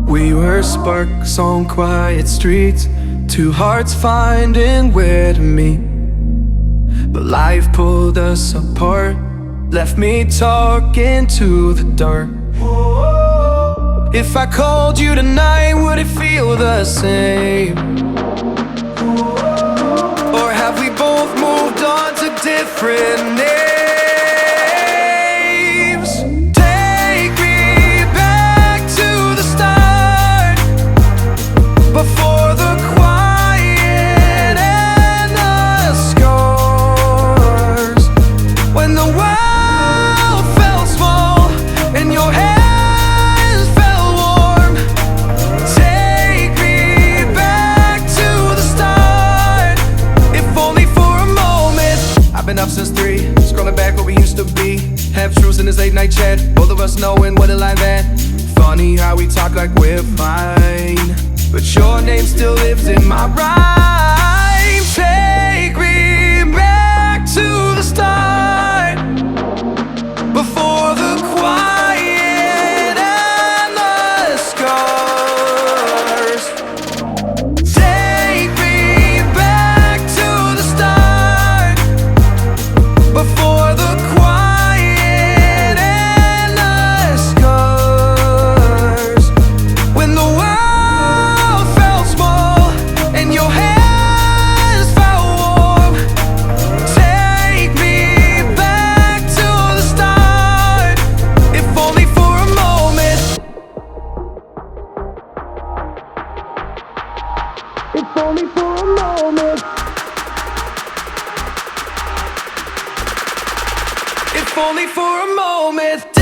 We were sparks on quiet streets, two hearts finding where to meet. But life pulled us apart, left me talking to the dark. If I called you tonight, would it feel the same? Or have we both moved on to different names? Take me back to the start, before the quiet and the scars. When the world felt small and your hands felt warm. Take me back to the start, if only for a moment. I've been up since 3, scrolling back what we used to be. Half truths in this late night chat, both of us knowing what a lie that. Funny how we talk like we're fine, but your name still lives in my rhyme. Take me back to the start, before the quiet and the scars. Take me back to the start, before the quiet and the scars. When the world felt small and your hands felt warm. Take me back to the start, if only for a moment. If only for a moment. If only for a moment.